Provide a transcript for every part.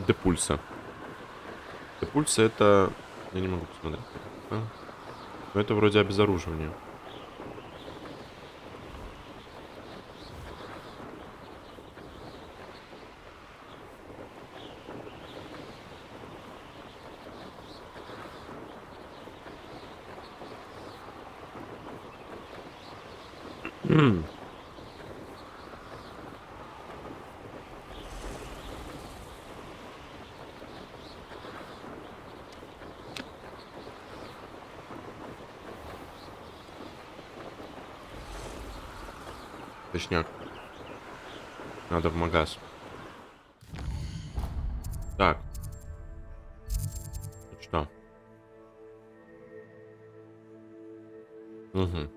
Депульса. Депульса это... Я не могу посмотреть. Но это вроде обезоруживание. Точняк. Надо в магаз. Так. Ну что? Угу.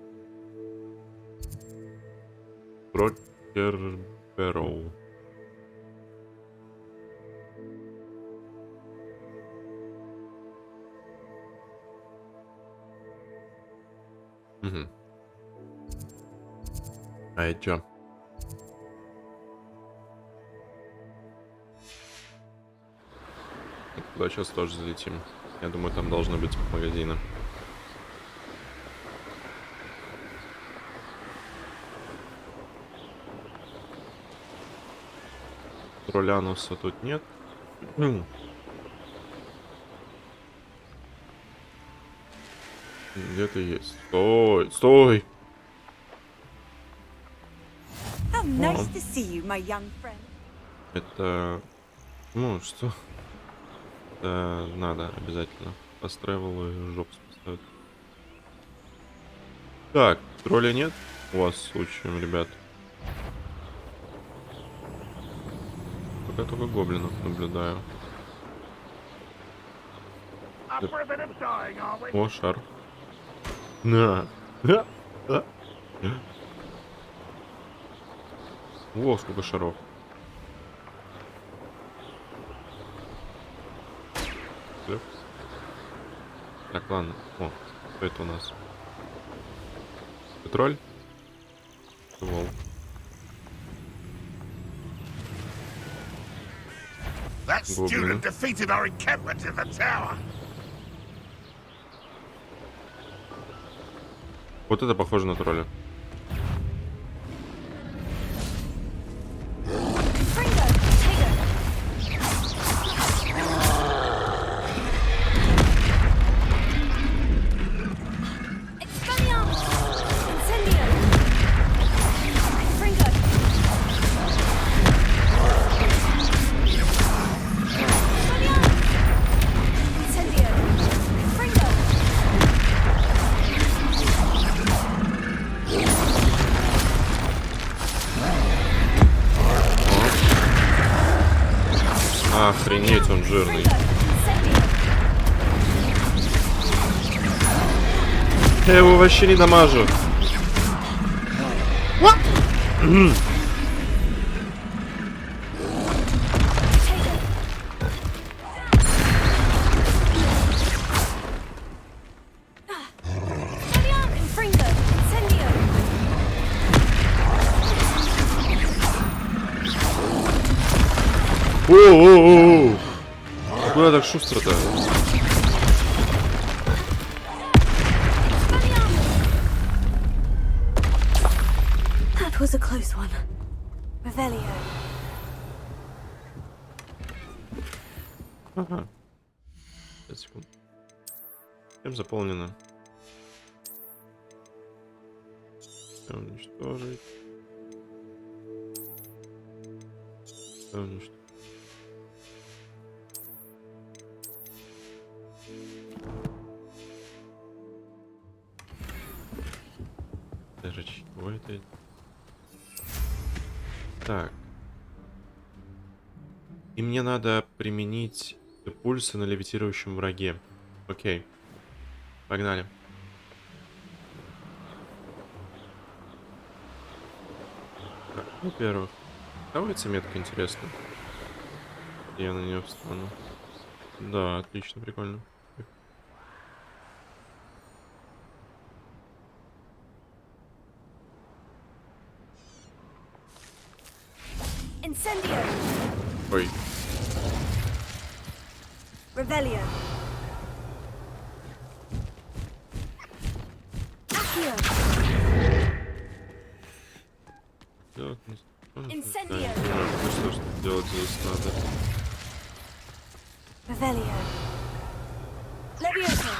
Брокербероу. Угу. А это чё? Туда сейчас тоже залетим. Я думаю, там должны быть магазины. Троллянуса тут нет. Где-то есть. Стой, стой! Nice to see you, my young friend. Это... Ну, что? Это надо обязательно. Постревел и жопу поставить. Так, тролля нет? У вас случаем, ребят. Пока только гоблинов наблюдаю. О, шар. На. Во, сколько шаров. Так, ладно. О, что это у нас? Патруль? Вол. Гоблины. Вот это похоже на тролля. Охренеть, он жирный. Я его вообще не дамажу. О-о-о-о! Куда так шустро-то? That was a close one. Revelio. Ага. 5 секунд. Всем заполнено. Все уничтожить. Все уничтожить. Даже чего это? Так. И мне надо применить пульсы на левитирующем враге. Окей. Погнали. Так, во-первых, давайте метка, интересно. Я на нее встану. Да, отлично, прикольно. Incendio. Ой. Revelio. Accio. Делать не знаю. Incendio. Что делать здесь надо? Revelio. Levioso.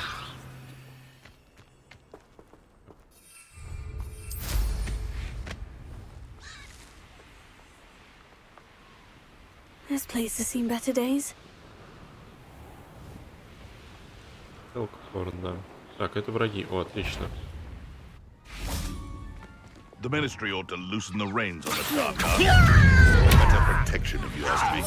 This place has seen better days. Да. Так, это враги. О, отлично. The Ministry ought to loosen the reins on the dark arts. Better protection, if you ask me.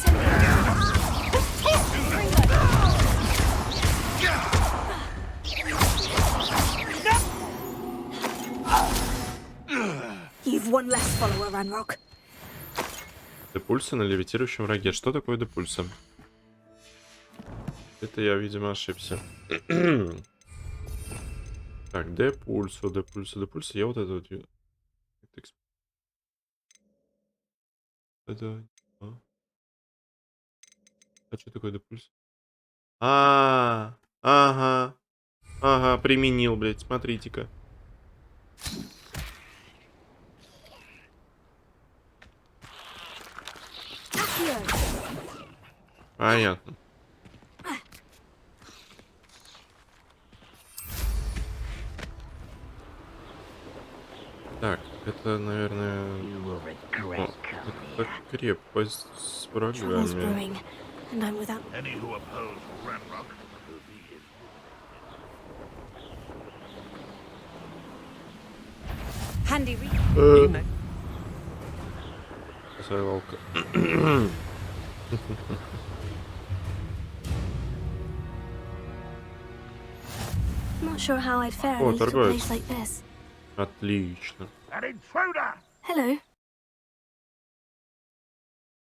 You've one less follower, Ranrock. Депульса на левитирующем враге. Что такое депульса? Это я, видимо, ошибся. Так, депульсу. Я вот это вот... Это... А что такое депульс? Ага. Ага, применил, блядь, смотрите-ка. Понятно. Так, это, наверное... О, это крепость с врагами. Any who oppose Ranrock will be in. Handy Сайлалка. Not sure how I'd fare О, in a little торговец. place like this. Отлично. An intruder! Hello.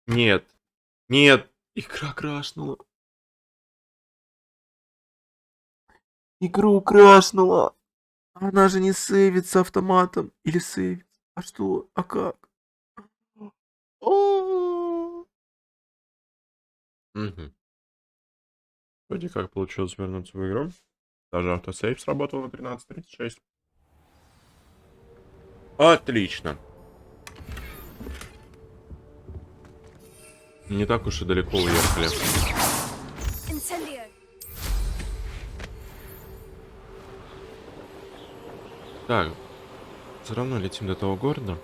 Нет. Нет. Игра крашнула. Игру крашнула. Она же не сейвится автоматом. Или сейвится. А что? А как? Угу. Вроде как получилось вернуться в игру. Даже автосейв сработал на 13:36. Отлично. Не так уж и далеко уехали. Incendio. Так, все равно летим до того города.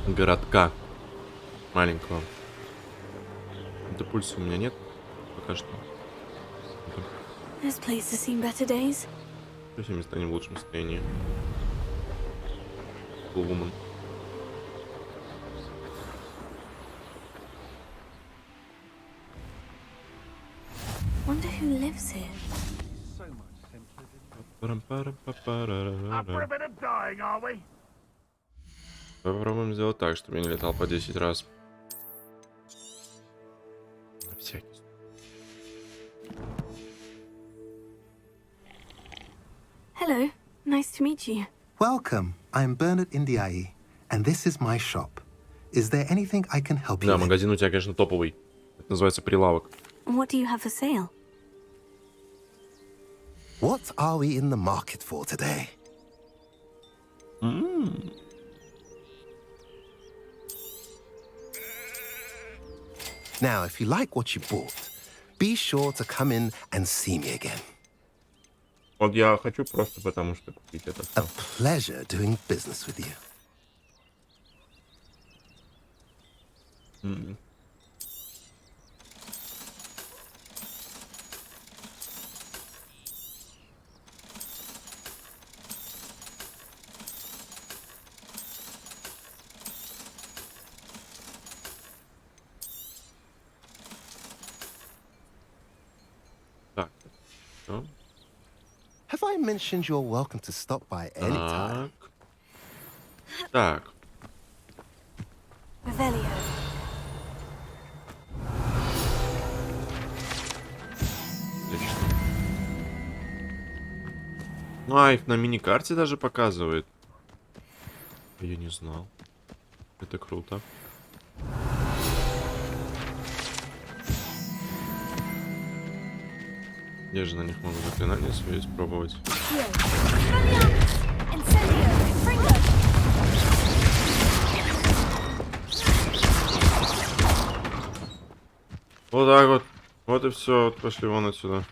Городка. Маленького. Депульса у меня нет. Пока что. This place has seen better days. Все места не в лучшем состоянии. Woman. Wonder who lives here. Up for a bit of dying, are we? Попробуем сделать так, чтобы я не летал по 10 раз. На всякий случай. Hello. Nice to meet you. Welcome. I'm Bernard Indiaye, and this is my shop. Is there anything I can help you Да, with? магазин у тебя, конечно, топовый. Это называется прилавок. What do you have for sale? What are we in the market for today? Now, if you like what you bought, be sure to come in and see me again. Вот я хочу просто потому что купить это A всё. pleasure doing business with you. Так, всё. Have I mentioned you're welcome to stop by anytime? Так. Revelio. Отлично. А, их на миникарте даже показывает. Я не знал. Это круто. Я же на них могу заклинание свое испробовать. Вот так вот. Вот и все. Вот пошли вон отсюда.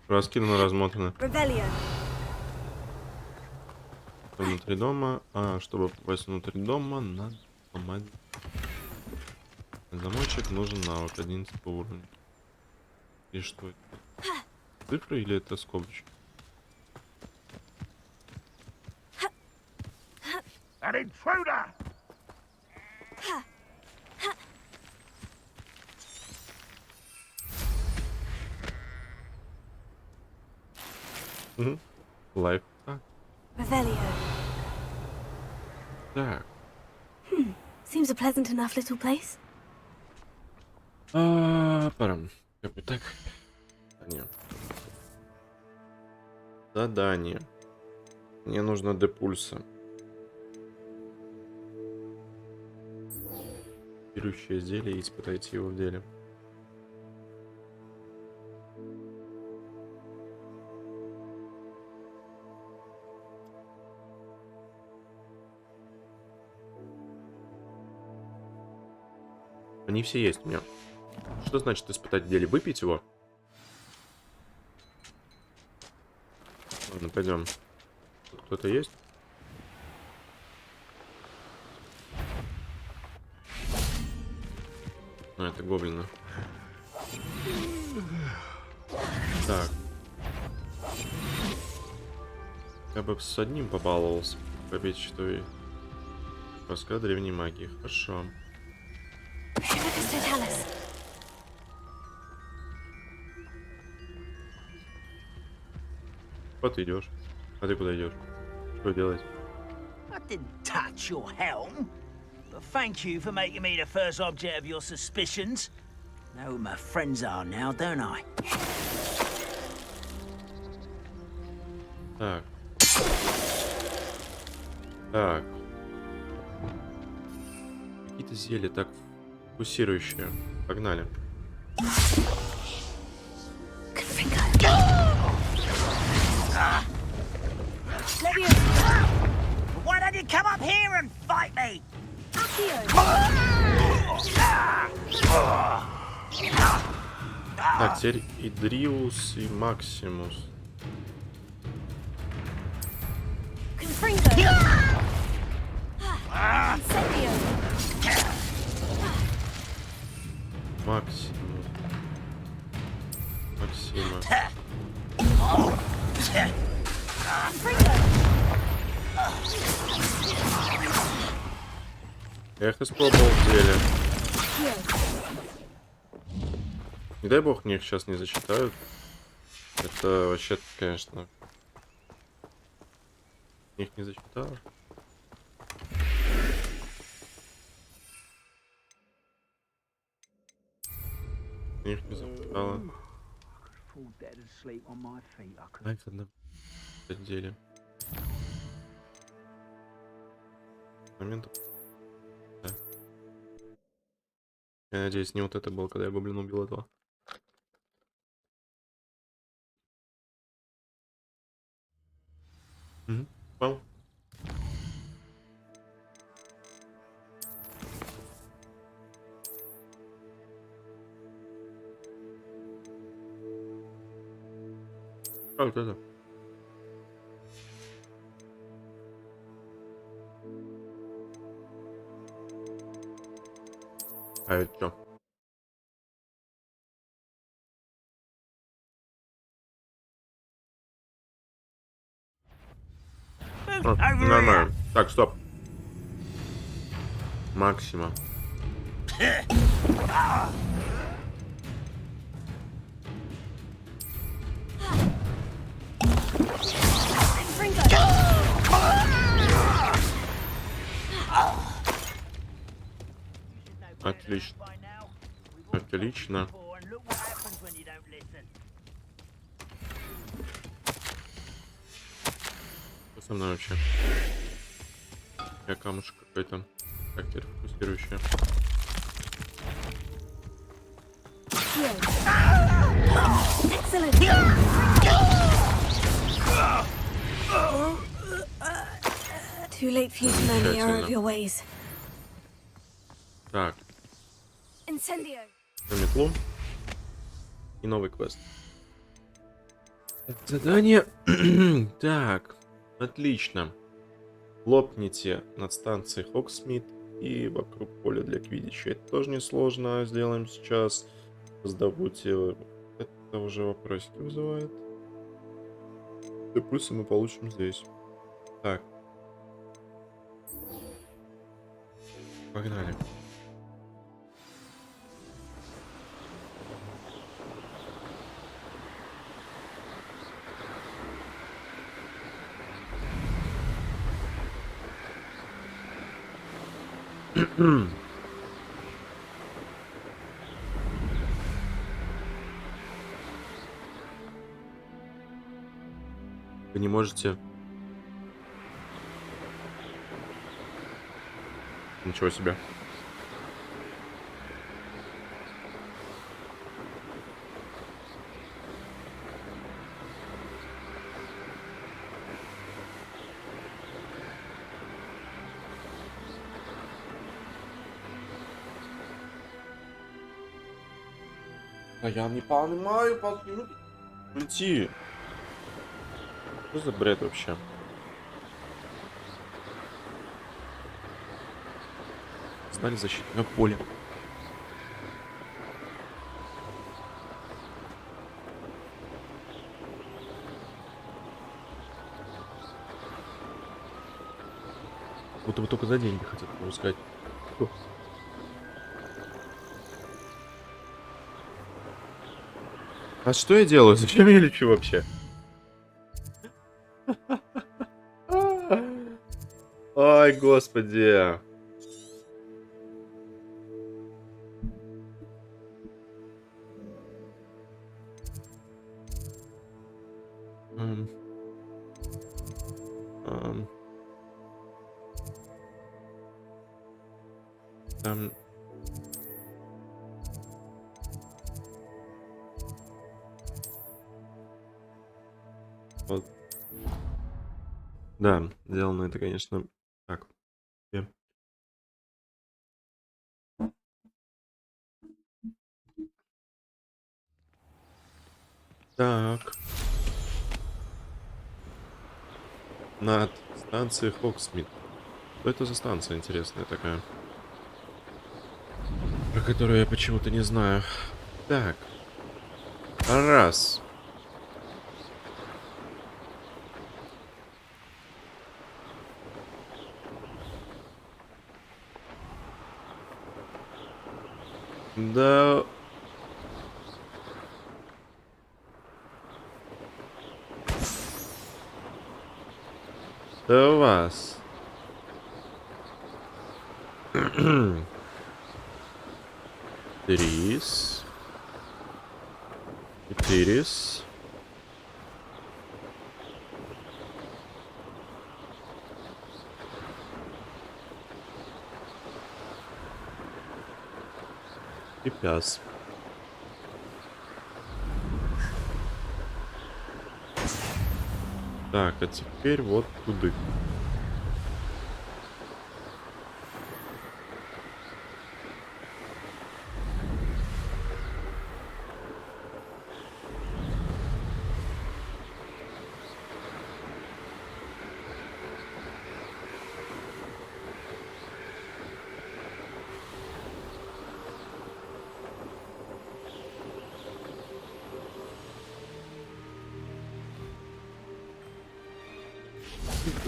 Раскидано, размотано. Внутри дома. А, чтобы попасть внутрь дома, надо сломать. Замочек нужен навык 11 уровня. И что это? Цифры или это скобочки? An intruder! Угу. Лайф. Так. Seems a pleasant enough little place. Парам. Так. Задание. Задание. Мне нужно до пульса. Берущее изделие и испытайте его в деле. Они все есть у меня. Что значит испытать в деле? Выпить его? Ладно, пойдем. Тут кто-то есть? А, это гоблины. Так. Я бы с одним побаловался. Побить, что и... Рассказ древней магии. Хорошо. Вот ты идешь. А ты куда идешь? Что делать? I didn't touch your helm, but thank you for making me the first object of your suspicions. Know who my friends are now, don't I? Так. Так. Какие-то зелья так фокусирующие. Погнали. Why don't you come up here and fight me? Так, теперь Идриус и Максимус. Максимус. Максима. Я их испробовал в деле. Не дай бог мне их сейчас не зачитают. Это вообще, конечно. Их не зачитала. Их не зачитала. Ай, в одном отделе. Момент. Да. Я надеюсь, не вот это было, когда я гоблина убил этого. Угу. Понял. А, вот это. А это что? Нормально. Так, стоп. Максима. Отлично. Отлично. Что со мной вообще? Я камушек какой-то. Так, теперь фокусирующая. Excellent. Too late for you to learn the error of your ways. Так, Incendio. на метлу. И новый квест. Задание. Так, отлично. Лопните над станцией Хогсмит и вокруг поля для квиддича. Это тоже несложно. Сделаем сейчас. Раздобудьте. Это уже вопросики вызывает. И плюсы мы получим здесь. Так. Погнали. Вы не можете... Ничего себе. А я не понимаю, почему... Уйти. Что за бред вообще? Знали защитное поле. Будто бы только за деньги хотят пропускать. А что я делаю? Зачем я лечу вообще? Ой, господи. Там... Вот. Да, сделано это, конечно, так. Так. Над станцией Хогсмит. Что это за станция интересная такая? Про которую я почему-то не знаю. Так. Раз. Да. Да у вас. Трис. Четырис. И пяс. Так, а теперь вот туда.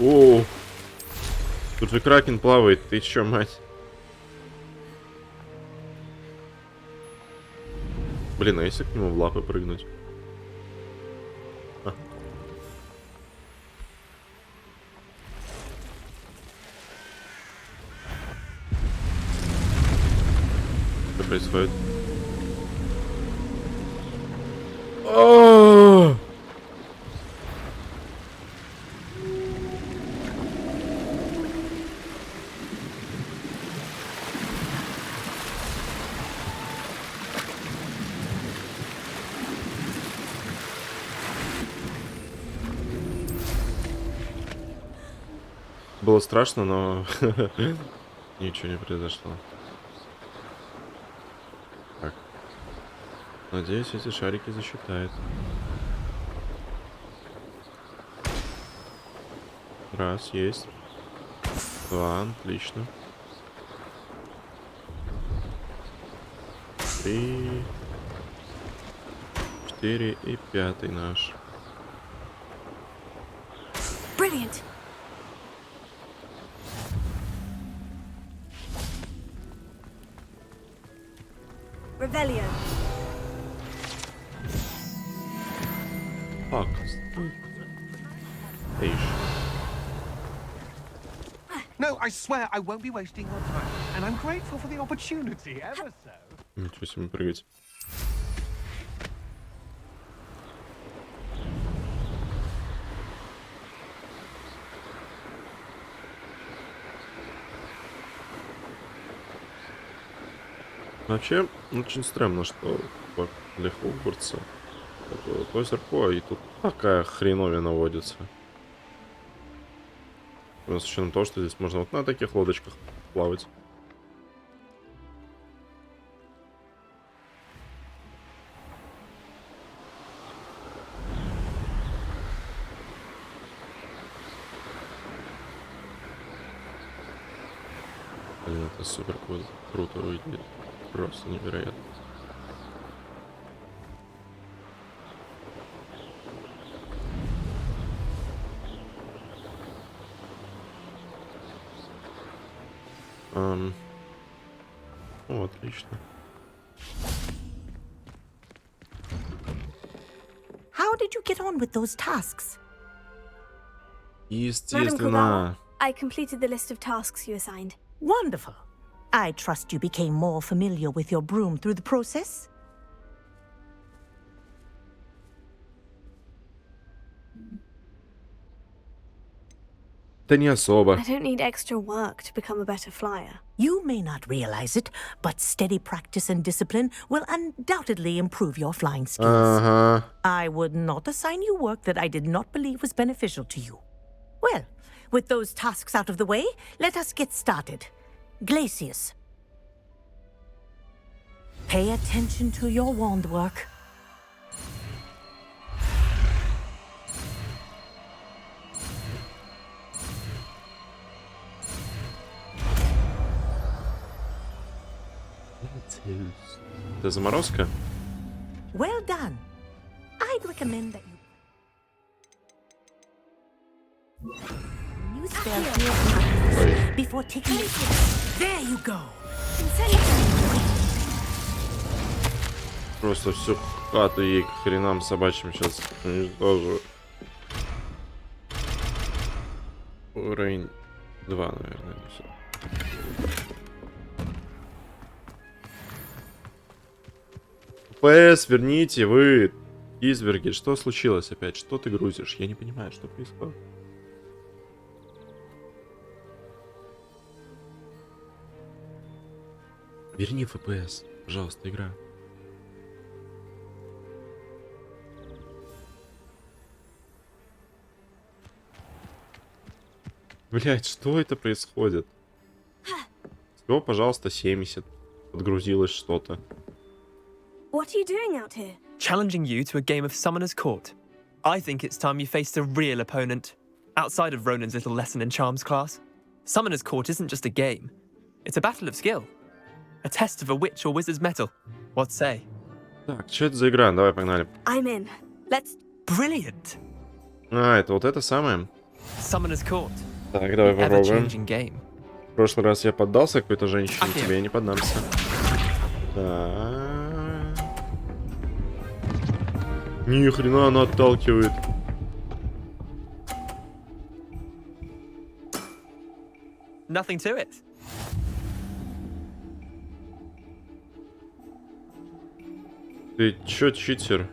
О, тут же кракен плавает, ты чё, мать? Блин, а если к нему в лапы прыгнуть? А. Что происходит? О! Было страшно, но ничего не произошло. Так. Надеюсь, эти шарики засчитают. Раз, есть. Два, отлично. 3, 4 и 5 наш. Brilliant. Revelio. Так, стой. Эйш. No, I swear I won't be wasting your time. And I'm grateful for the opportunity, ever so. Ничего себе прыгать. Вообще, очень странно, что для Хогвартса это озерко, и тут такая хреновина водится. С учетом того, что здесь можно вот на таких лодочках плавать. Блин, это супер круто выглядит. Просто невероятно. О, отлично. How did you get on with those tasks? Естественно. I completed the list of tasks you assigned. Wonderful. I trust you became more familiar with your broom through the process? Да не особо. I don't need extra work to become a better flyer. You may not realize it, but steady practice and discipline will undoubtedly improve your flying skills. Ага. I would not assign you work that I did not believe was beneficial to you. Well, with those tasks out of the way, let us get started. Glacius. Pay attention to your wand work. Это заморозка? Well done. I'd recommend that you use spell here before taking it. There you go. Просто всю хату ей к хренам собачьим сейчас уничтожу. Уровень 2, наверное, все. ПС, верните, вы, изверги, что случилось опять? Что ты грузишь? Я не понимаю, что происходит. Верни ФПС, пожалуйста, игра. Блять, что это происходит? Всего, пожалуйста, 70. Подгрузилось что-то. What are you doing out here? Challenging you to a game of Summoner's Court. I think it's time you faced a real opponent, outside of Ronan's little lesson in charms class. Summoner's Court isn't just a game. It's a battle of skill. A test of a witch or wizard's mettle. What say? Так, что это за игра? Давай, погнали. I'm in. Let's... Brilliant! А, это вот это самое? Summoner's Court. Так, давай попробуем. Ever-changing game. В прошлый раз я поддался какой-то женщине, тебе я не поддамся. Так. Ни хрена она отталкивает. Nothing to it. Ты чё, читер?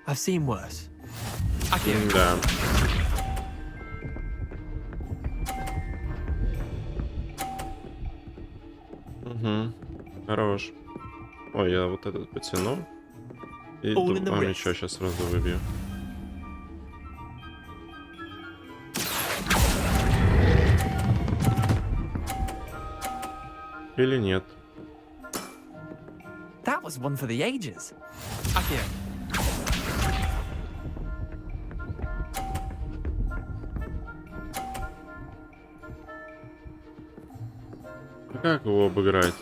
I've seen worse. Да. Угу. Ой, я вот этот потяну. И All in the два wrist. мяча сейчас сразу выбью. Или нет? That was one for the ages. Akio. А как его обыграть?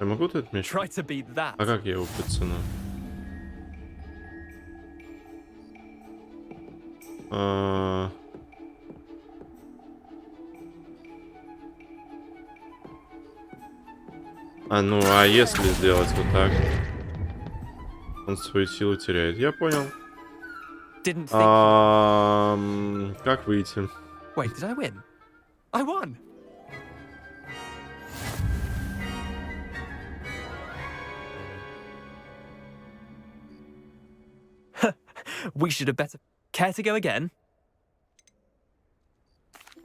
Я могу этот мяч? Try to beat that. А как я его потяну? Ну, а если сделать вот так? Он свою силу теряет. Я понял. Didn't think. Как выйти? Wait, did I win? I won. We should have better. Care to go again?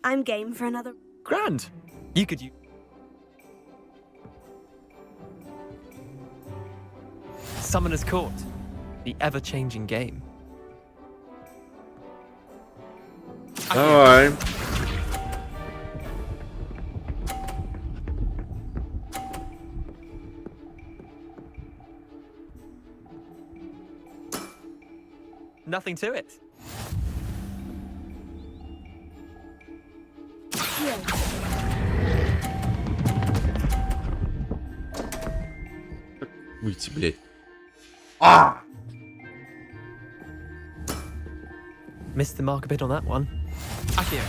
I'm game for another. Grand. You could use. Summoner's Court. The ever-changing game. Давай. Nothing to it. Выйти, блядь. Missed the mark a bit on that one. Akio.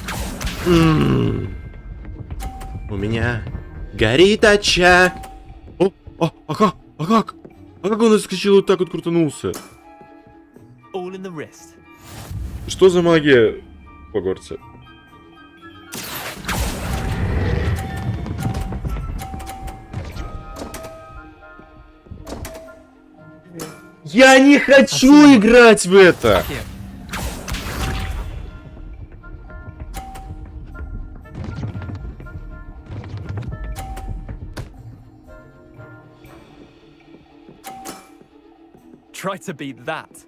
У меня горит очаг. А как? А как? А как он отскочил вот так вот крутанулся? All in the wrist. Что за магия в Хогвартсе? Я не хочу играть в это! Akio. Try to beat that.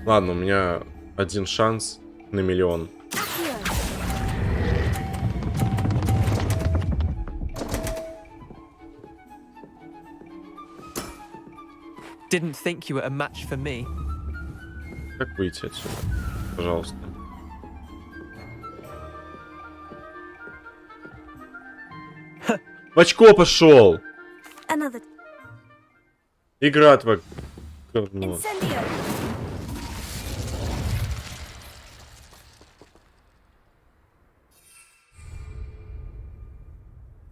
Ладно, у меня один шанс на миллион. Didn't think you were a match for me. Как выйти отсюда? Пожалуйста. В очко пошел! Another. Игра твоя говно. Incendio.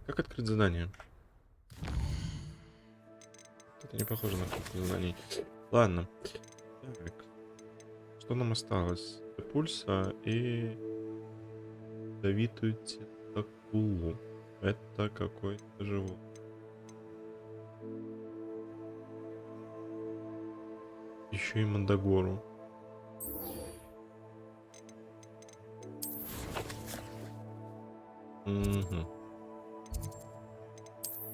Как открыть задание? Это не похоже на открытие заданий. Ладно. Так. Что нам осталось? Пульса и ядовитую тентакулу. Это какой-то живот. Еще и Мандагору. Угу.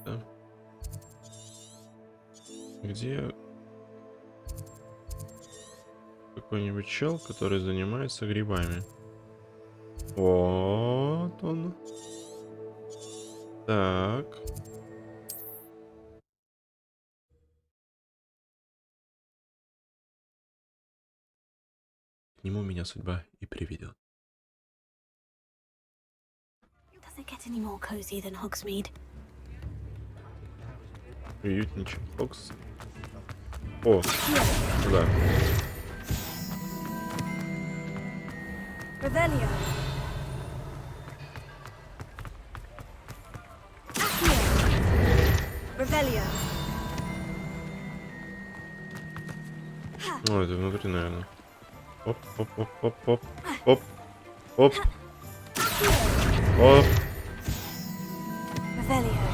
Да. Где какой-нибудь чел, который занимается грибами? Вот он. Так. К нему меня судьба и приведет. Does it get any more cozy than Hogsmeade? Уютнее, чем Фокс. О, да. Revelio. Revelio. Ну, это внутри, наверное. Оп, оп, оп, оп, оп, оп, оп, оп. Revelio.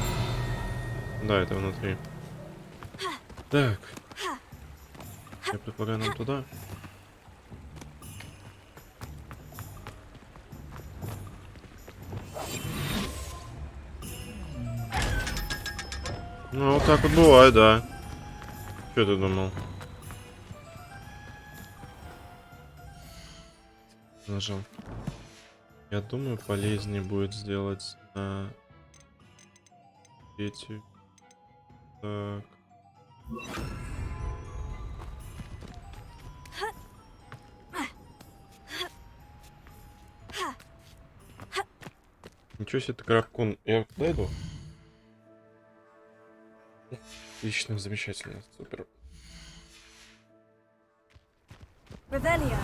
Да, это внутри. Так. Я предполагаю нам туда. Ну, вот так вот бывает, да. Что ты думал? Нажал. Я думаю, полезнее будет сделать на эти. Так. Ничего себе, ты кракун. Я куда иду? Отлично, замечательно, супер. Revelio.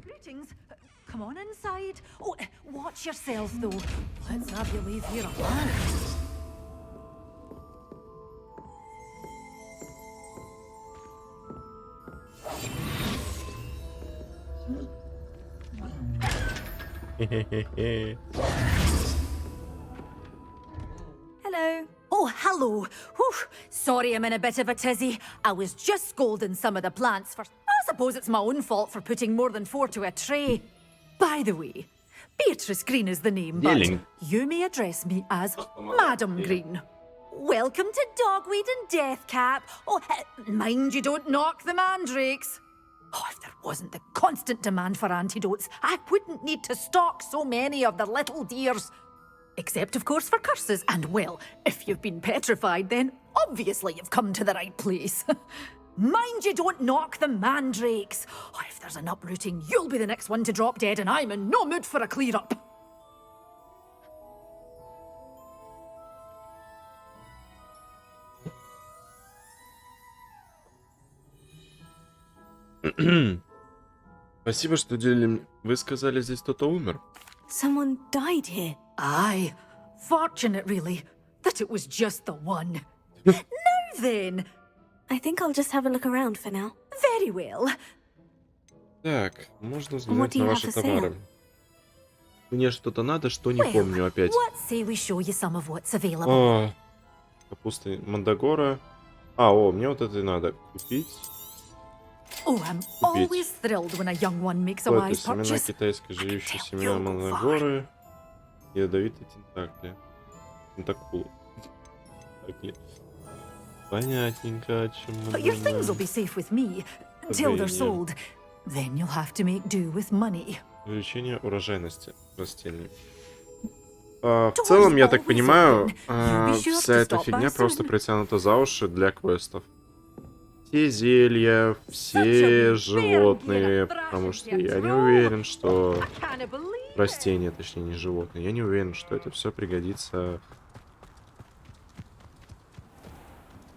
Greetings. Come on inside. Oh, watch yourself, though. Let's have you leave here alive. Hello. Oh, hello. Whew. Sorry I'm in a bit of a tizzy. I was just scolding some of the plants for... I suppose it's my own fault for putting more than 4 to a tray. By the way, Beatrice Green is the name, but Yelling. you may address me as Madam Green. Welcome to Dogweed and Deathcap. Oh, mind you don't knock the mandrakes. Oh, if there wasn't the constant demand for antidotes, I wouldn't need to stock so many of the little dears. Except, of course, for curses. And, well, if you've been petrified, then obviously you've come to the right place. Mind you don't knock the mandrakes. Oh, if there's an uprooting, you'll be the next one to drop dead, and I'm in no mood for a clear-up. Спасибо, что уделили. Вы сказали, здесь кто-то умер? Someone died here. Aye. Fortunate, really, that it was just the one. Now then. I think I'll just have a look around for now. Very well. Так, можно What взглянуть do на you have ваши for sale? товары. Мне что-то надо, что не Well, помню опять. let's say we show you some of what's available. О, капуста мандагора. А, о, мне вот это и надо купить. Oh, I'm always thrilled when a young one makes a Это wise семена purchase. китайской живущей Tell семена you'll go мандагоры. Ядовитые тентакли. Тентакулы. Тентакли. Понятненько, о чем мы But your things will думаем. be safe with me until they're Подвоение. sold. Then you'll have to make do with money. Увеличение урожайности растений. В целом, я так понимаю, вся эта фигня просто притянута за уши для квестов. Все зелья, все животные, потому что я не уверен, что... Растения, точнее, не животные. Я не уверен, что это все пригодится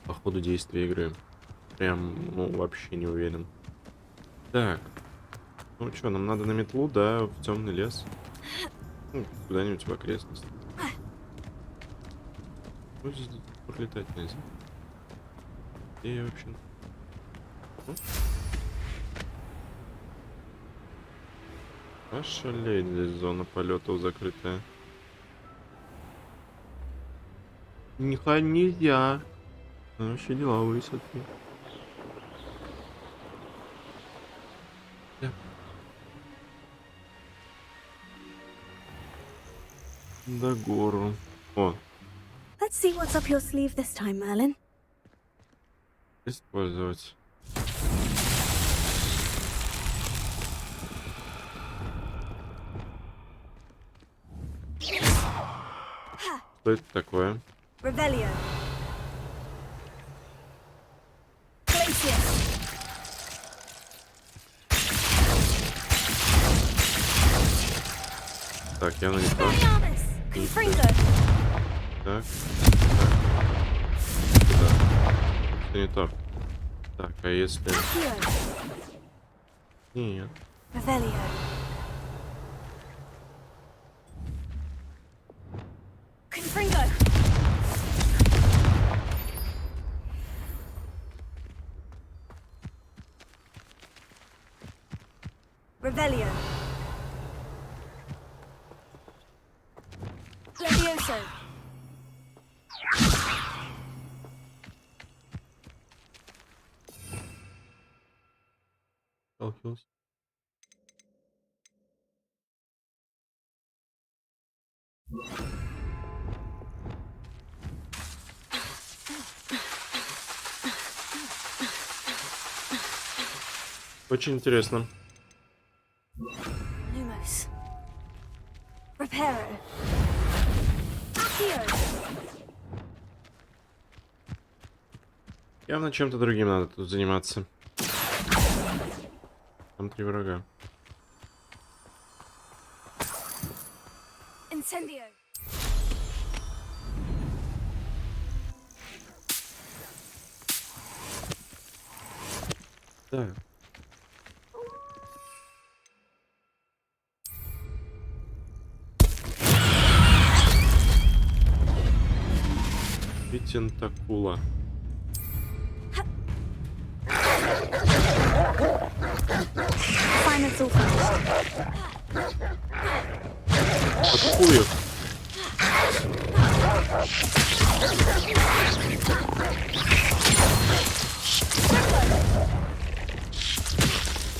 по ходу действия игры. Прям, ну, вообще не уверен. Так. Ну что, нам надо на метлу, да, в темный лес. Ну, куда-нибудь в окрестности. Ну, здесь пролетать нельзя. Где я вообще? Ну? Ошалеть, здесь зона полетов закрытая. Нельзя. Вообще дела высоты. До гору. О, Let's see what's up your sleeve this time, Merlin. использовать. Что это такое? Revelio. Glacius. Так, явно не то. Expelliarmus. Confringo. Так. Сюда. Что не то? Так, а если... Accio. Нет. Revelio. Confringo. Revelio. Levioso. Очень интересно. Lumos. Reparo. Accio. Явно чем-то другим надо тут заниматься. Там 3 врага. Incendio. Так. Тентакула. Finance all finished. Атакую.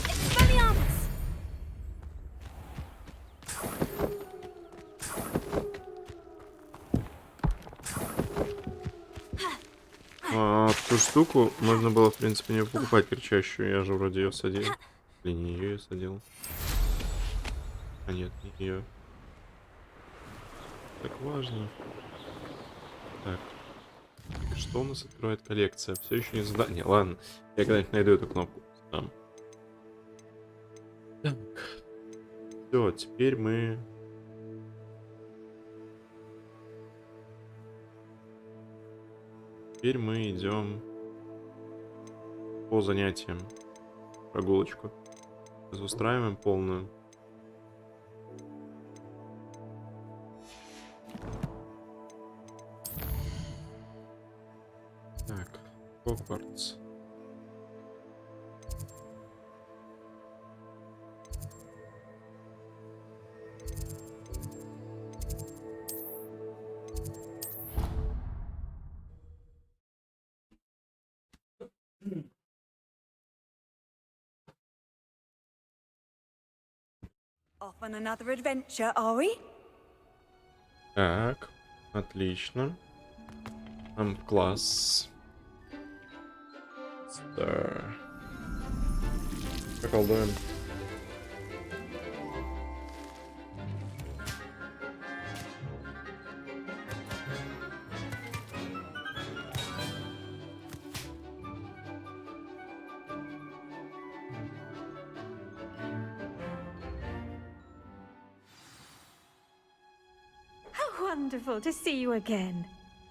Expelliarmus. Ту штуку можно было, в принципе, не покупать кричащую. Я же вроде ее садил. Или не ее я садил. А нет, не ее. Так важно. Так. И что у нас открывает коллекция? Все еще не задание. Ладно, я когда-нибудь найду эту кнопку. Там. Так. Все, теперь мы... Теперь мы идем по занятиям. Прогулочку. Сейчас устраиваем полную. Так, Хогвартс. Off on another adventure, are we? Так, отлично. Там класс. Стар. Поколдуем. How wonderful to see you again.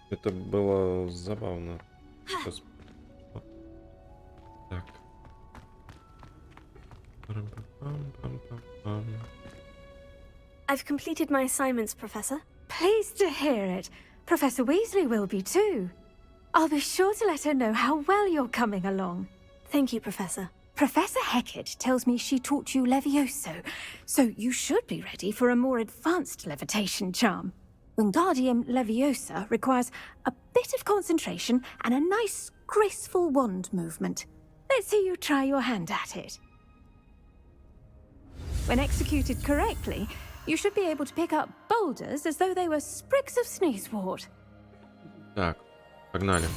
Это было забавно. Сейчас. Так. Пам-пам-пам-пам-пам. I've completed my assignments, Professor. Pleased to hear it. Professor Weasley will be too. I'll be sure to let her know how well you're coming along. Thank you, Professor. Professor Hecat tells me she taught you Levioso, so you should be ready for a more advanced levitation charm. Wingardium Leviosa requires a bit of concentration and a nice, graceful wand movement. Let's see you try your hand at it. When executed correctly, you should be able to pick up boulders as though they were sprigs of sneezewort. Так, погнали.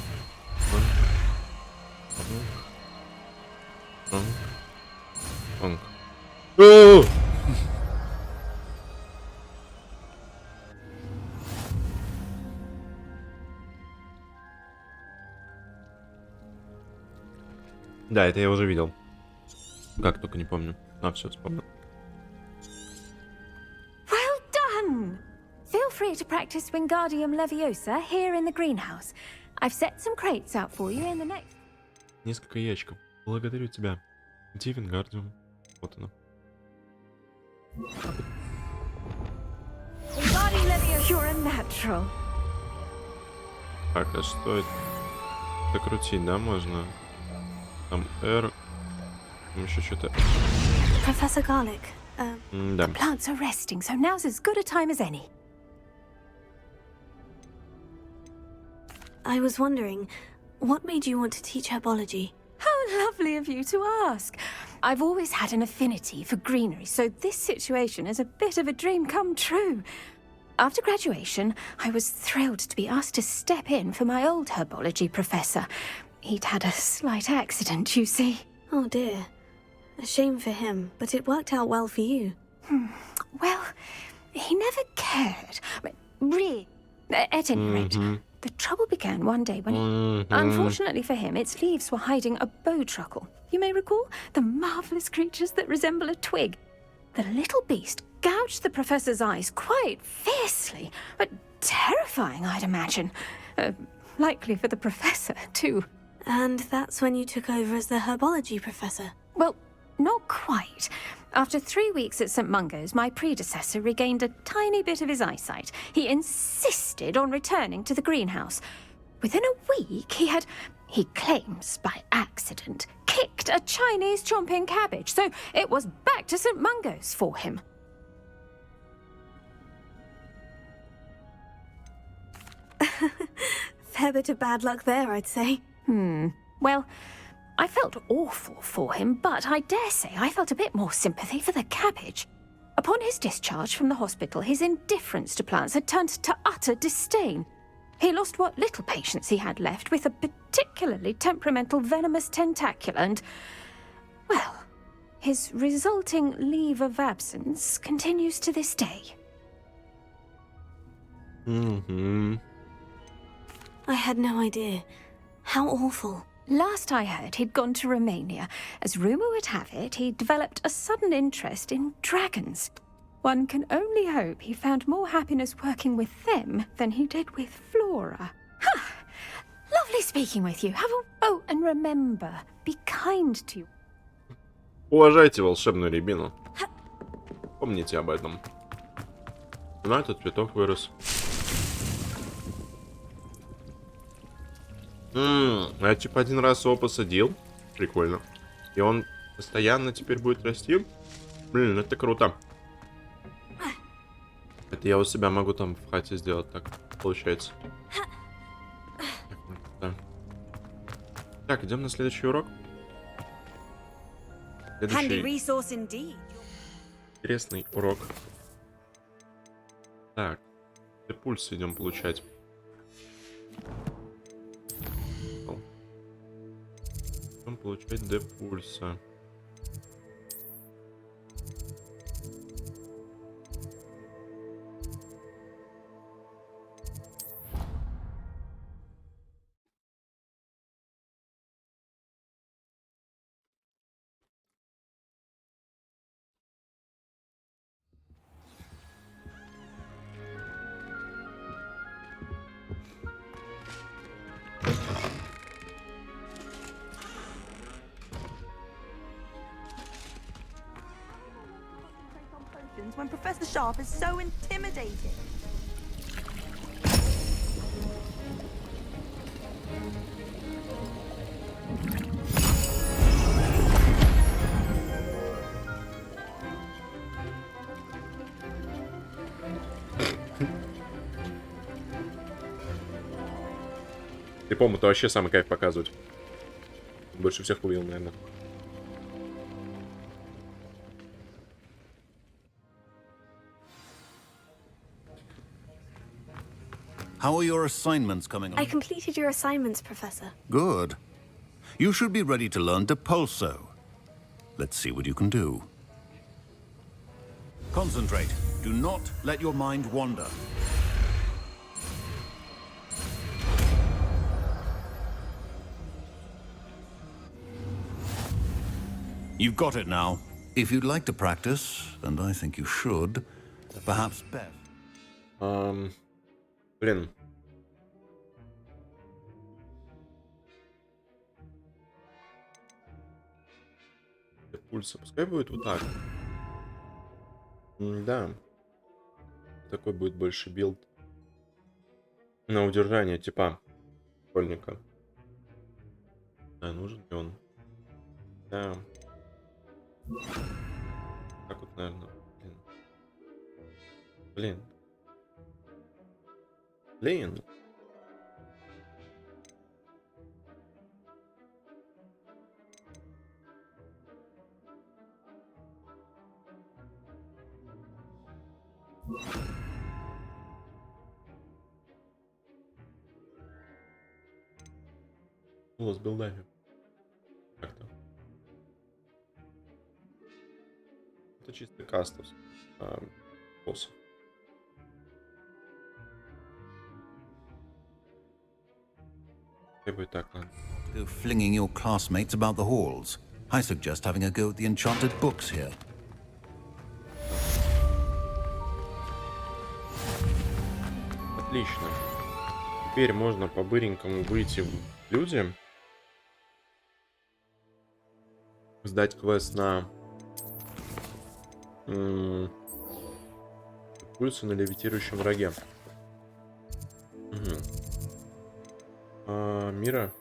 Да, это я уже видел. Как только не помню. А, все, вспомнил. Well done! Feel free to practice Wingardium Leviosa here in the greenhouse. I've set some crates out for you in the next... Несколько ящиков. Благодарю тебя. Где Вингардиум? Вот оно. Wingardium Leviosa, you're a natural. Так, а что это? Докрутить, да, можно? Там R. Там еще что-то. Professor Garlic, Да. Plants are resting, so now's as good a time as any. I was wondering, what made you want to teach herbology? How lovely of you to ask. I've always had an affinity for greenery, so this situation is a bit of a dream come true. After graduation, I was thrilled to be asked to step in for my old herbology professor. He'd had a slight accident, you see. Oh dear. A shame for him, but it worked out well for you. Well, he never cared. Really, at any rate, the trouble began one day when, unfortunately for him, its leaves were hiding a bowtruckle. You may recall the marvellous creatures that resemble a twig. The little beast gouged the professor's eyes quite fiercely, but terrifying, I'd imagine. Likely for the professor, too. And that's when you took over as the herbology professor? Well, not quite. After 3 weeks at St. Mungo's, my predecessor regained a tiny bit of his eyesight. He insisted on returning to the greenhouse. Within a week, he claims by accident, kicked a Chinese chomping cabbage, so it was back to St. Mungo's for him. Fair bit of bad luck there, I'd say. Well, I felt awful for him, but I dare say I felt a bit more sympathy for the cabbage. Upon his discharge from the hospital, his indifference to plants had turned to utter disdain. He lost what little patience he had left with a particularly temperamental venomous tentacula and, well, his resulting leave of absence continues to this day. I had no idea. How awful. Last I heard, he'd gone to Romania. As rumour would have it, he developed a sudden interest in dragons. One can only hope he found more happiness working with them than he did with Flora. Lovely speaking with you. Oh, and remember, be kind to you. Уважайте волшебную рябину. Помните об этом. Но этот цветок вырос. Я типа один раз его посадил. Прикольно. И он постоянно теперь будет расти. Блин, это круто. Это я у себя могу там в хате сделать, так получается. Да. Так, идем на следующий урок. Следующий интересный урок. Так, пульсы идем получать. Идем получать депульса. When Professor Sharp is so intimidating. Ты, по-моему, это вообще самый кайф показывать. Больше всех увидел, наверное. How are your assignments coming on? I completed your assignments, Professor. Good. You should be ready to learn Depulso. Let's see what you can do. Concentrate. Do not let your mind wander. You've got it now. If you'd like to practice, and I think you should, perhaps Beth. Блин. Пульса. Пускай будет вот так. Да. Такой будет больше билд. На удержание типа школьника. Да, нужен ли он? Да. Так вот, наверное. Блин. Блин. было с билдами. Как-то. Это чисто кастов. Босс. Будет так, ладно. Go flinging your classmates about the halls. I suggest having a go at the enchanted books here. Отлично. Теперь можно по-быренькому выйти в люди. Сдать квест на пульсу на левитирующем враге. Угу. Мира.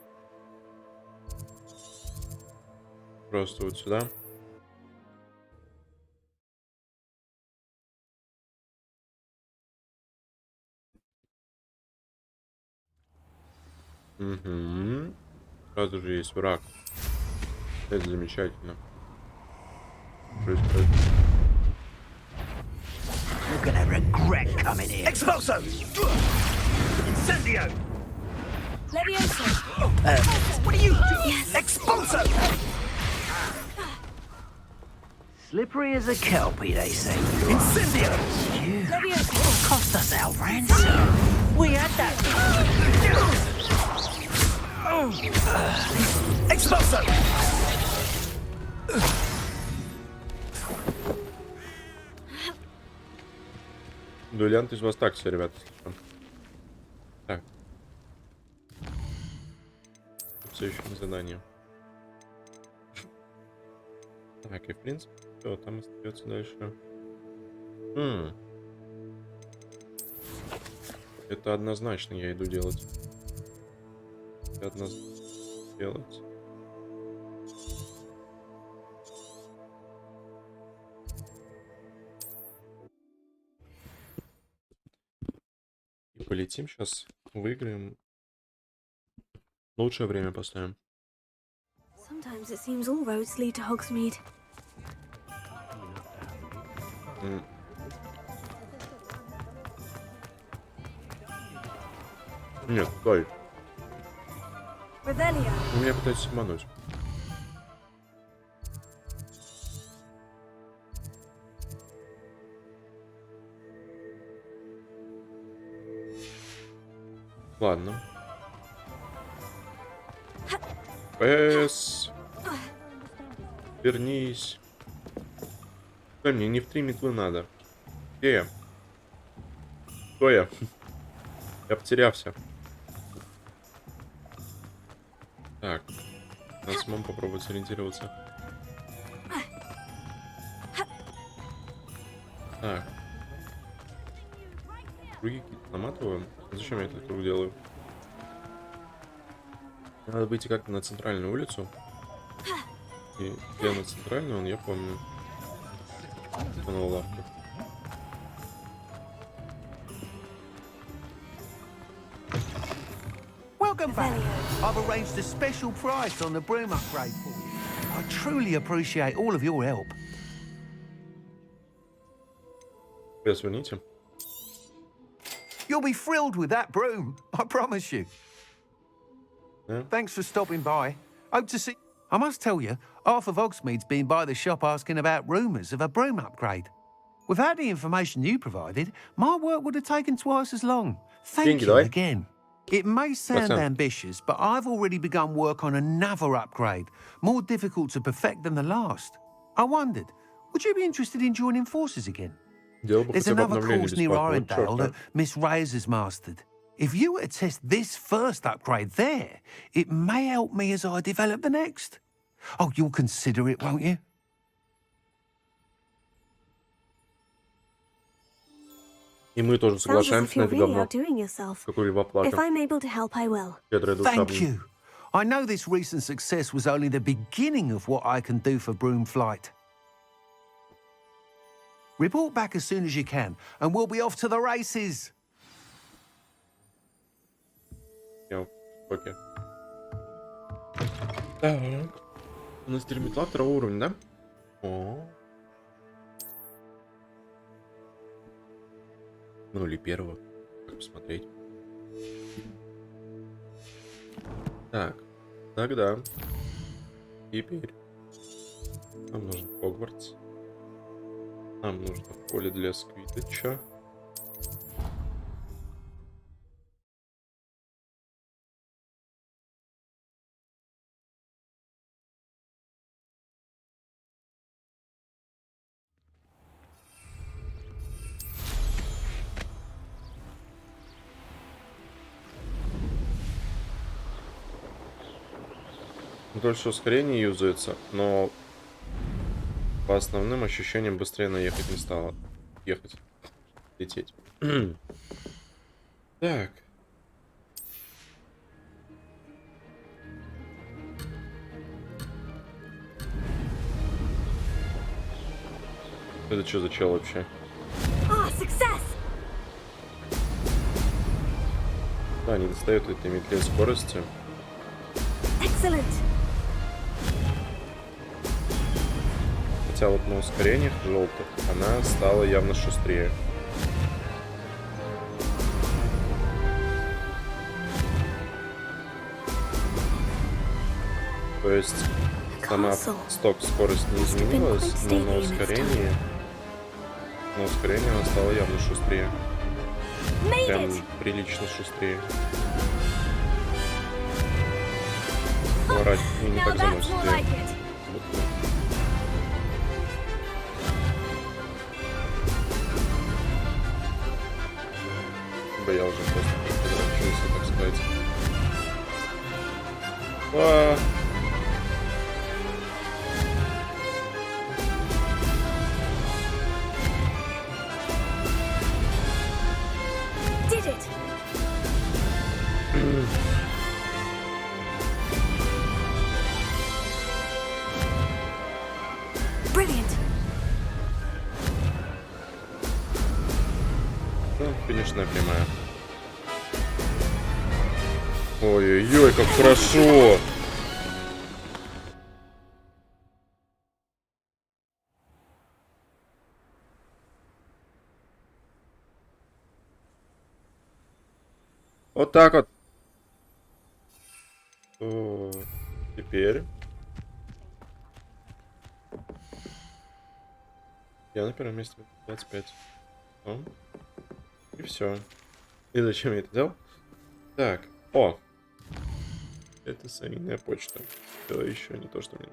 Просто вот сюда. Угу. Сразу же есть враг. Это замечательно. Происходит. You're gonna regret coming here. Expulso! Incendio! Levioso! What are you doing? Yes. Expulso! Slippery as a kelpie, they say. Incendio! You Levioso! cost us our ransom. We had that. Expulso! Дуэлянт из вас так все, ребята. Так. Все еще на задание. Так, и в принципе, все, там остается дальше. Это однозначно я иду делать. Это однозначно делать. И полетим сейчас, выиграем. Лучшее время поставим. Sometimes it seems all roads lead to Hogsmeade. Нет, стой. Revelio. Меня пытаются обмануть. Ладно. Вернись. Стой, мне не в 3 метлы надо. Где я? Кто я? Я потерялся. Так. Надо самому попробовать сориентироваться. Так. Круги какие-то наматываю. Зачем я этот круг делаю? Надо выйти как-то на центральную улицу. И где на центральную, он, я помню. На лавку. Welcome back. I've arranged a special price on the broom upgrade for you. I truly appreciate all of your help. Извините. You'll be thrilled with that broom, I promise you. Yeah. Thanks for stopping by. Hope to see... I must tell you, half of Hogsmeade's been by the shop asking about rumours of a broom upgrade. Without the information you provided, my work would have taken twice as long. Thank you again. It may sound ambitious, but I've already begun work on another upgrade, more difficult to perfect than the last. I wondered, would you be interested in joining forces again? There's another course near Arendelle that Miss Reyes has mastered. If you were to test this first upgrade there, it may help me as I develop the next. Oh, you'll consider it, won't you? И мы тоже соглашаемся на это говно. Какую-либо оплату. Thank you. I know this recent success was only the beginning of what I can do for broom flight. Report back as soon as you can, and we'll be off to the races. Окей. Так. У нас теперь метла 2 уровня, да? О. Ну или 1. Как посмотреть. Так. Тогда теперь нам нужен Хогвартс. Нам нужно поле для Квиддича. Дольше ускорение юзается, но по основным ощущениям быстрее наехать не стало. Ехать. Лететь. Так. Это что за чел вообще? Ah, success! Да, не достает этой метле скорости. Excellent! Хотя вот на ускорениях желтых она стала явно шустрее. То есть сама сток скорость не изменилась, но на ускорении она стала явно шустрее. Прям прилично шустрее. Поворачивать не так заносит. Я уже просто разучился, так сказать. Did it! Brilliant! Ну, финишная прямая. Ой-ой-ой, как хорошо! Вот так вот. Теперь я на первом месте 25. И все. И зачем я это делал? Так, это семейная почта. Это еще не то, что мне.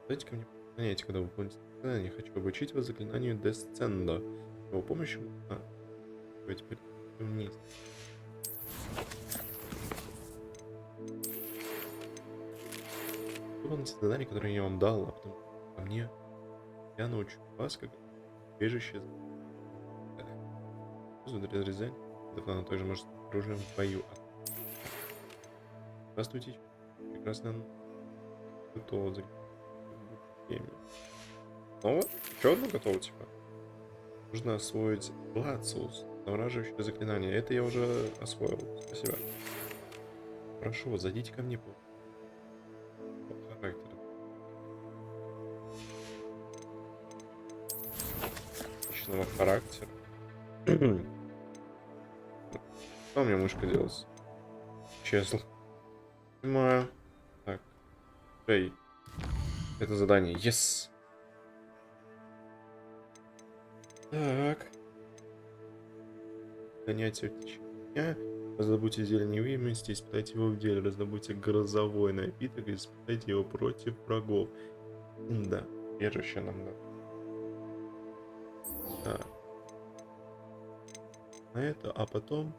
Дайте ко мне понятие, когда вы выполните заклинание. Хочу обучить вас заклинанию Десцендо. С его помощью можно... Вы теперь вниз. Выполните задание, которое я вам дал, а потом ко мне. Я научу вас, как бежище. Разрезать. Это она также может с оружием в бою. Здравствуйте. Прекрасно. Готово. Снова? Еще одно готово, типа. Нужно освоить Лациус. Замораживающее заклинание. Это я уже освоил. Спасибо. Прошу, зайдите ко мне по характеру. Личного характера. Что у меня мышка делась? Исчезла. Понимаю. Так. Эй. Это задание. Yes. Так. Занятие в течение дня. Раздобудьте зелье невидимости, испытайте его в деле. Раздобудьте грозовой напиток и испытайте его против врагов. Да. Бежище нам надо. Так. На это, а потом...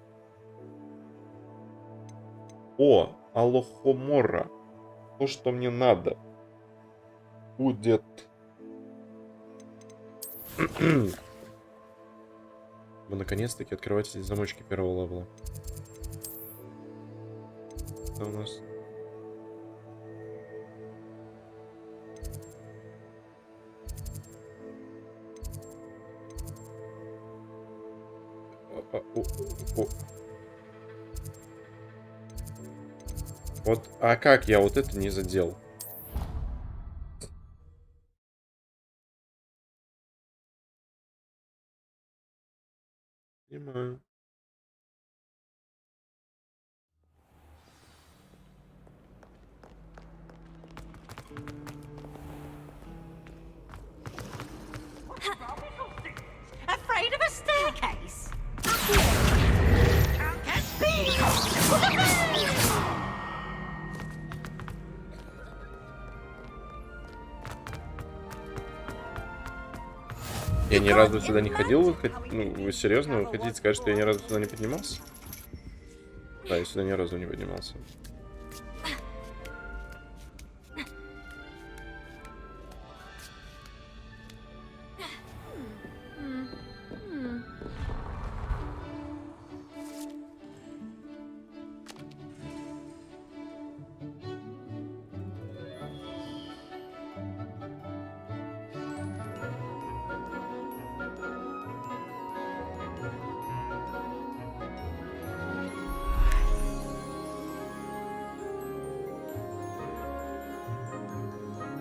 О, Алохомора. То, что мне надо. Будет. Вы наконец-таки открываете эти замочки первого левела. Что у нас? Вот, а как я вот это не задел? Понимаю. Я ни разу сюда не ходил? Ну, вы серьезно? Вы хотите сказать, что я ни разу сюда не поднимался? Да, я сюда ни разу не поднимался.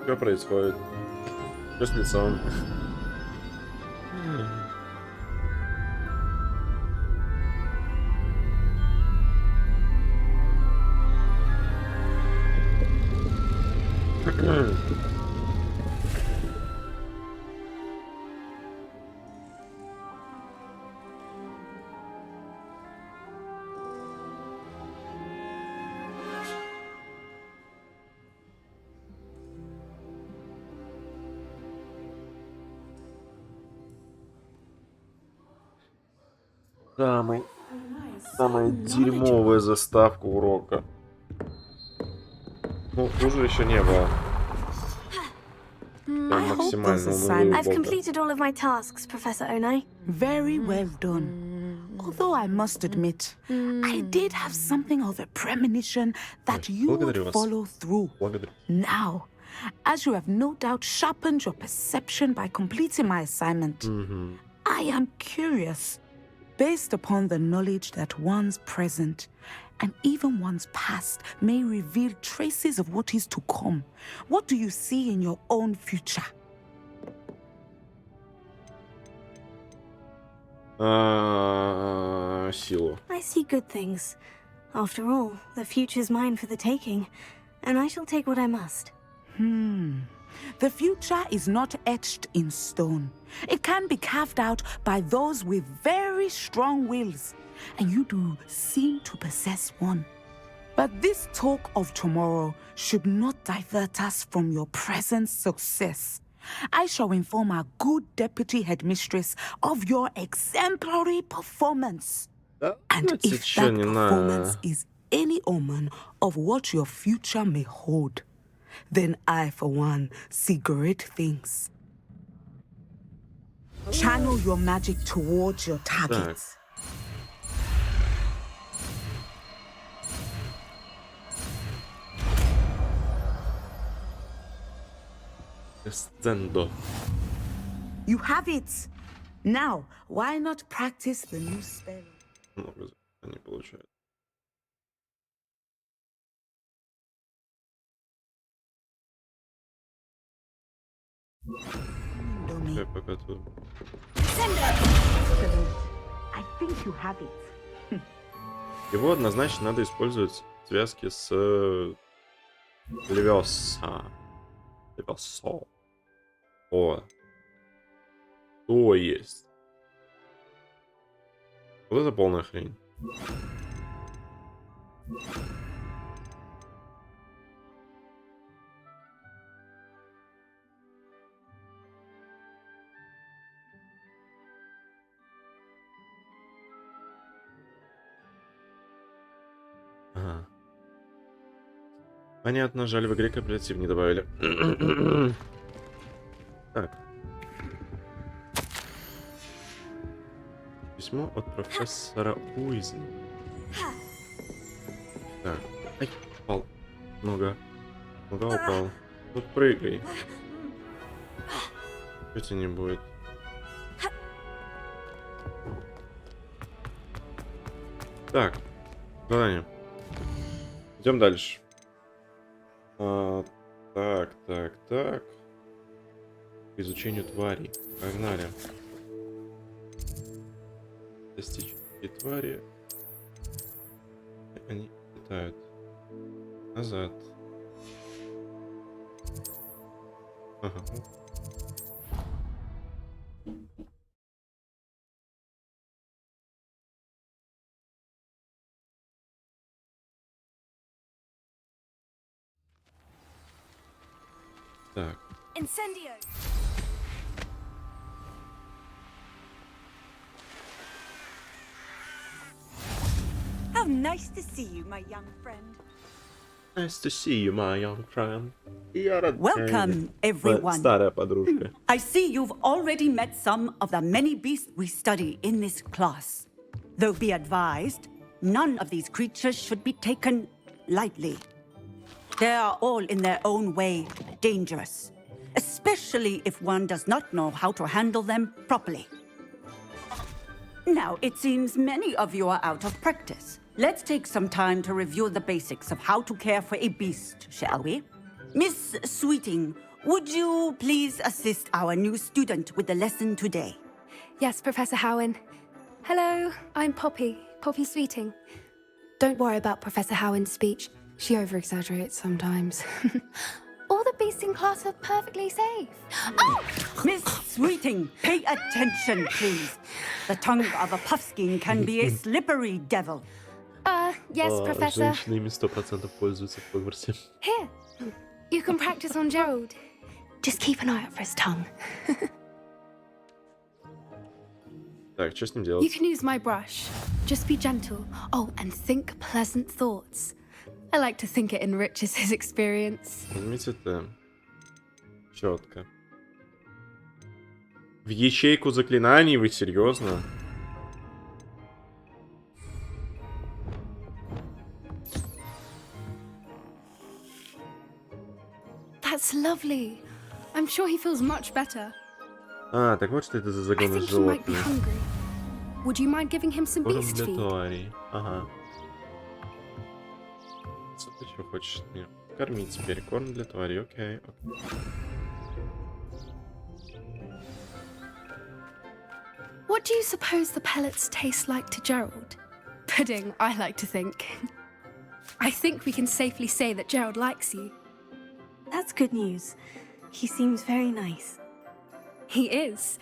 Что происходит? Что с лицом? Самая дерьмовая заставка урока. Ну, хуже еще не было. Прям максимально унылый I've completed all of my tasks, Professor Onai. Very well done. Although I must admit, I did have something of a premonition that you would follow through. Now, as you have no doubt sharpened your perception by completing my assignment, I am curious, based upon the knowledge that one's present and even one's past may reveal traces of what is to come. What do you see in your own future? Силу. I see good things. After all, the future's mine for the taking, and I shall take what I must. The future is not etched in stone. It can be carved out by those with very strong wills, and you do seem to possess one. But this talk of tomorrow should not divert us from your present success. I shall inform our good deputy headmistress of your exemplary performance. And if that performance is any omen of what your future may hold, then I, for one, see great things. Channel your magic towards your targets. You have it. Now, why not practice the new spell? Много не получается. Я пока тут. I think you have it. Его однозначно надо использовать в связке с Левиоса. Левиосо. О. То есть. Вот это полная хрень. Ага. Понятно, жаль, в игре кооператив не добавили. Так. Письмо от профессора Уизли. Так. Ай, упал. Нога. Нога упал. Тут прыгай. Что тебе не будет? Так. Задание. Идем дальше. Так. К изучению тварей. Погнали. Достичь этой твари. Они летают. Назад. Ага. Так. Incendio. How nice to see you, my young friend. Nice to see you, my young friend. Я рад Welcome, everyone. Старая подружка. I see you've already met some of the many beasts we study in this class. Though be advised, none of these creatures should be taken lightly. They are all in their own way dangerous, especially if one does not know how to handle them properly. Now, it seems many of you are out of practice. Let's take some time to review the basics of how to care for a beast, shall we? Miss Sweeting, would you please assist our new student with the lesson today? Yes, Professor Howen. Hello, I'm Poppy Sweeting. Don't worry about Professor Howen's speech. She over-exaggerates sometimes. All the beasts in class are perfectly safe. Oh! Miss Sweeting, pay attention, please. The tongue of a puffskein can be a slippery devil. Yes, Professor. Женщины ими 100% пользуются в Хогвартсе. Here, you can practice on Gerald. Just keep an eye out for his tongue. Так, что с ним You делать? can use my brush. Just be gentle. Oh, and think pleasant thoughts. I like to think it enriches his experience. Возьмите это. Четко. В ячейку заклинаний? Вы серьезно? That's lovely. I'm sure he feels much better. А, так вот что это за I загоны think he might be животных. hungry. Would you mind giving him some Корм beast для feed? тварей. Ага. Что ты что хочешь? Нет. Кормить теперь. Корм для тварей. Окей. What do you suppose the pellets taste like to Gerald? Pudding, I like to think. I think we can safely say that Gerald likes you. That's good news. He seems very nice. He is.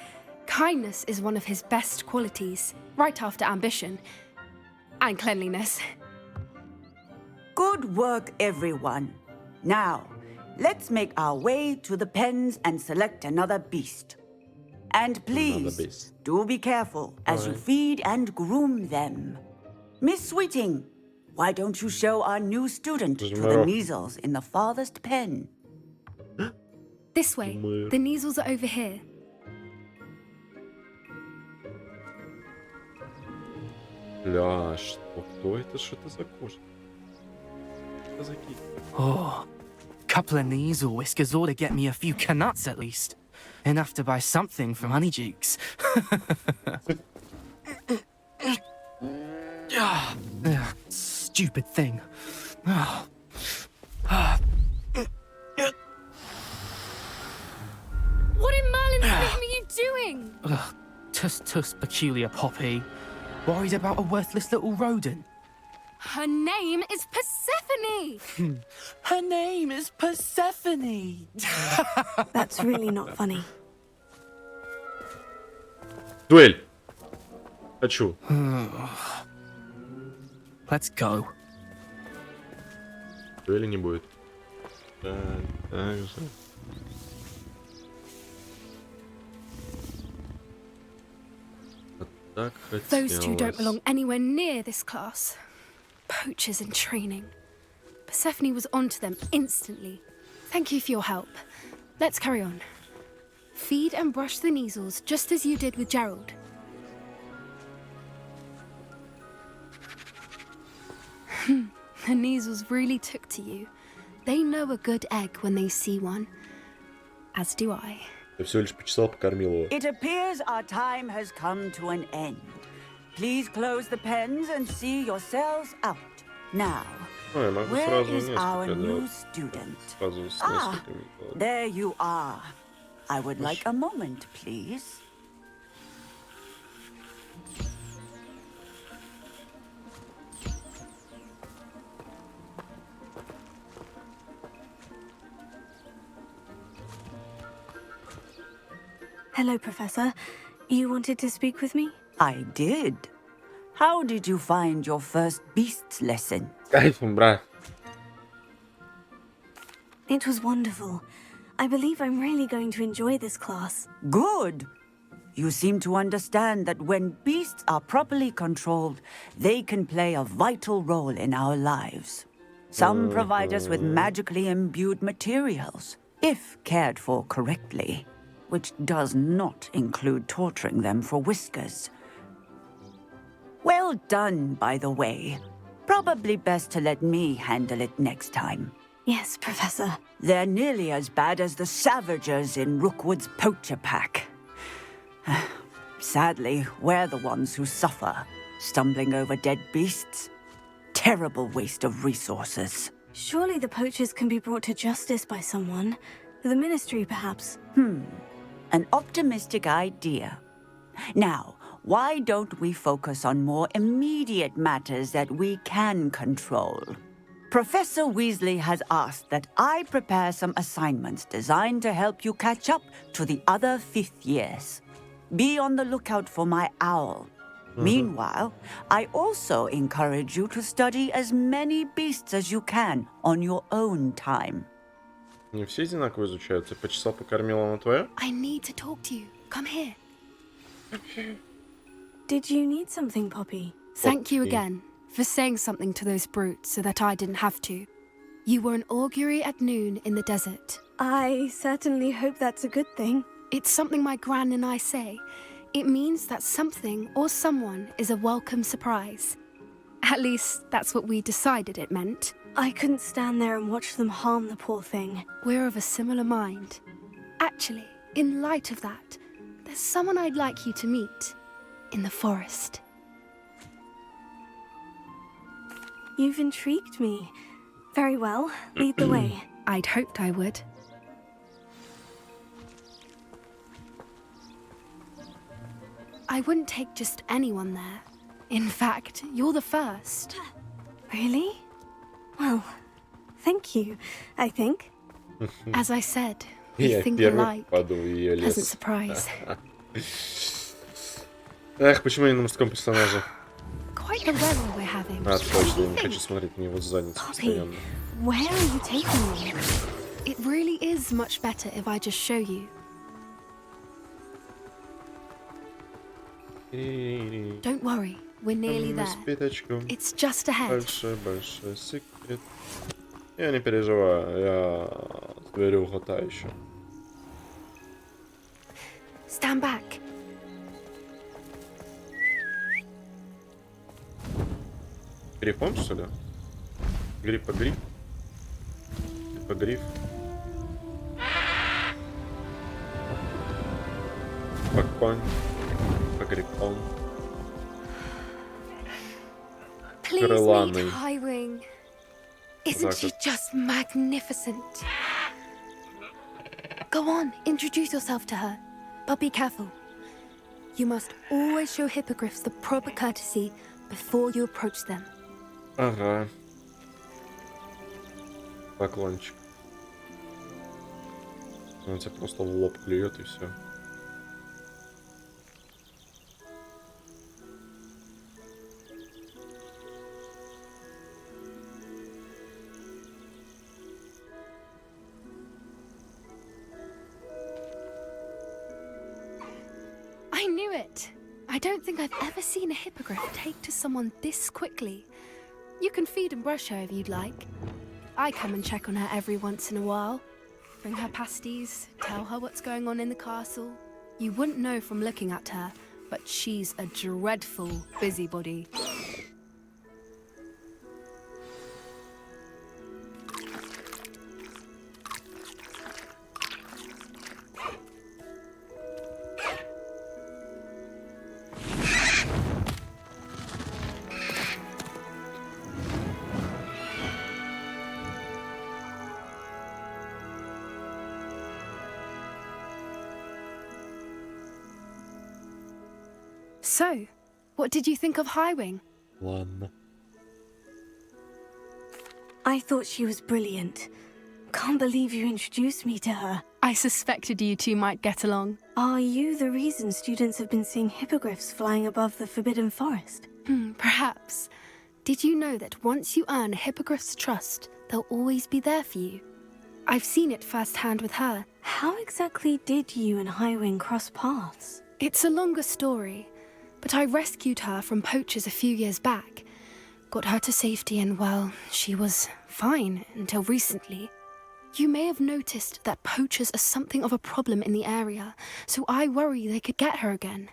Kindness is one of his best qualities, right after ambition. And cleanliness. Good work, everyone. Now, let's make our way to the pens and select another beast. And please, do be careful as you feed and groom them. Miss Sweeting, why don't you show our new student to the measles in the farthest pen? This way. The measles are over here. Бля, что? Кто это? Что это за кошка? Что за кит? Oh, couple of Neasel whiskers ought to get me a few canuts at least. Enough to buy something from Honeydukes. Stupid thing. What in Merlin's name are you doing? Tuss, peculiar Poppy. Worried about a worthless little rodent. Her name is Persephone! Her name is Persephone! That's really not funny. Дуэль! Хочу. Let's go. Дуэли не будет. Так же. Вот так Those two don't хотелось. belong anywhere near this class. Poachers in training. Persephone was onto them instantly. Thank you for your help. Let's carry on. Feed and brush the measles just as you did with Gerald. The measles really took to you. They know a good egg when they see one. As do I. Я всего лишь почесал, покормил его. It appears our time has come to an end. Please close the pens and see yourselves out. Now, Я могу where сразу is our несколько new делать. student? Сразу с Ah, несколькими делать. there you are. I would like a moment, please. Hello, Professor. You wanted to speak with me? I did. How did you find your first beasts lesson? Кайфом, брат. It was wonderful. I believe I'm really going to enjoy this class. Good. You seem to understand that when beasts are properly controlled, they can play a vital role in our lives. Some provide us with magically imbued materials, if cared for correctly, which does not include torturing them for whiskers. Well done, by the way. Probably best to let me handle it next time. Yes, Professor. They're nearly as bad as the Savagers in Rookwood's poacher pack. Sadly, we're the ones who suffer, stumbling over dead beasts. Terrible waste of resources. Surely the poachers can be brought to justice by someone. The Ministry, perhaps. An optimistic idea. Now, why don't we focus on more immediate matters that we can control? Professor Weasley has asked that I prepare some assignments designed to help you catch up to the other 5th years. Be on the lookout for my owl. Meanwhile, I also encourage you to study as many beasts as you can on your own time. Не все одинаково изучаются. Почесал, покормила, она твоя? I need to talk to you. Come here. Did you need something, Poppy? Thank you again for saying something to those brutes so that I didn't have to. You were an augury at noon in the desert. I certainly hope that's a good thing. It's something my gran and I say. It means that something or someone is a welcome surprise. At least, that's what we decided it meant. I couldn't stand there and watch them harm the poor thing. We're of a similar mind. Actually, in light of that, there's someone I'd like you to meet. In the forest. You've intrigued me. Very well. Lead the way. I'd hoped I would. I wouldn't take just anyone there. In fact, you're the first. Really? Well, thank you, I think. As I said, we Я think первый alike. попаду в ее Pleasant лес. surprise. Эх, почему я на мужском персонаже? Quite the revel we're having. А, точно, я не хочу смотреть на его задницу Poppy, постоянно. where are you taking me? It really is much better if I just show you. Don't worry, we're nearly there. It's just ahead. Большой секрет. Я не переживаю, я зверюга еще. Stand back. Грифон, что ли? Гриф-по-гриф? Гриф-по-гриф? По-конь? По-грифон? Please Крыланый. meet Highwing. Isn't she just magnificent? Go on, introduce yourself to her. But be careful. You must always show hippogriffs the proper courtesy before you approach them. Ага. Поклончик. Он тебя просто в лоб клюет и все. I knew it. I don't think I've ever seen a hippogriff take to someone this quickly. You can feed and brush her if you'd like. I come and check on her every once in a while. Bring her pasties, tell her what's going on in the castle. You wouldn't know from looking at her, but she's a dreadful busybody. So, what did you think of Highwing? Ладно. I thought she was brilliant. Can't believe you introduced me to her. I suspected you two might get along. Are you the reason students have been seeing hippogriffs flying above the Forbidden Forest? Perhaps. Did you know that once you earn a hippogriff's trust, they'll always be there for you? I've seen it firsthand with her. How exactly did you and Highwing cross paths? It's a longer story, but I rescued her from poachers a few years back. Got her to safety and, well, she was fine until recently. You may have noticed that poachers are something of a problem in the area, so I worry they could get her again.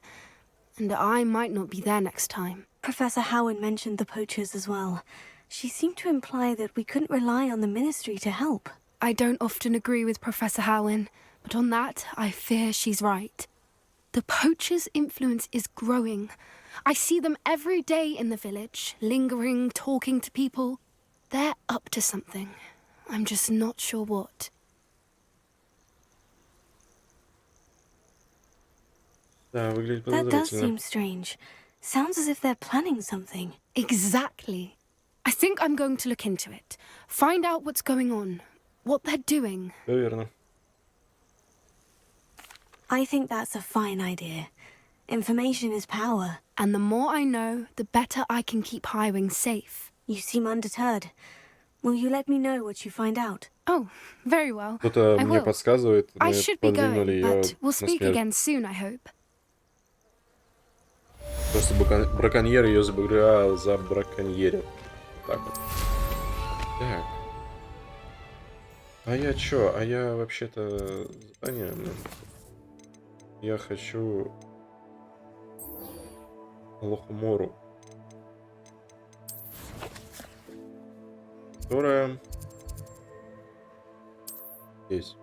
And I might not be there next time. Professor Howard mentioned the poachers as well. She seemed to imply that we couldn't rely on the Ministry to help. I don't often agree with Professor Howin, but on that, I fear she's right. The poachers' influence is growing. I see them every day in the village, lingering, talking to people. They're up to something. I'm just not sure what. That does seem strange. Sounds as if they're planning something. Exactly. I think I'm going to look into it. Find out what's going on. What they're doing. Верно. I think that's a fine idea. Information is power. And the more I know, the better I can keep Highwing safe. You seem undeterred. Will you let me know what you find out? Oh, very well. Кто-то I мне will. подсказывает, I мы should be подвинули going, ее but we'll на speak смерть. again soon, I hope. Просто браконьер ее забраконьерил. Так вот. Так. А я чё? А я вообще-то... Понятно. Я хочу... Лохомору. Которая... Здесь.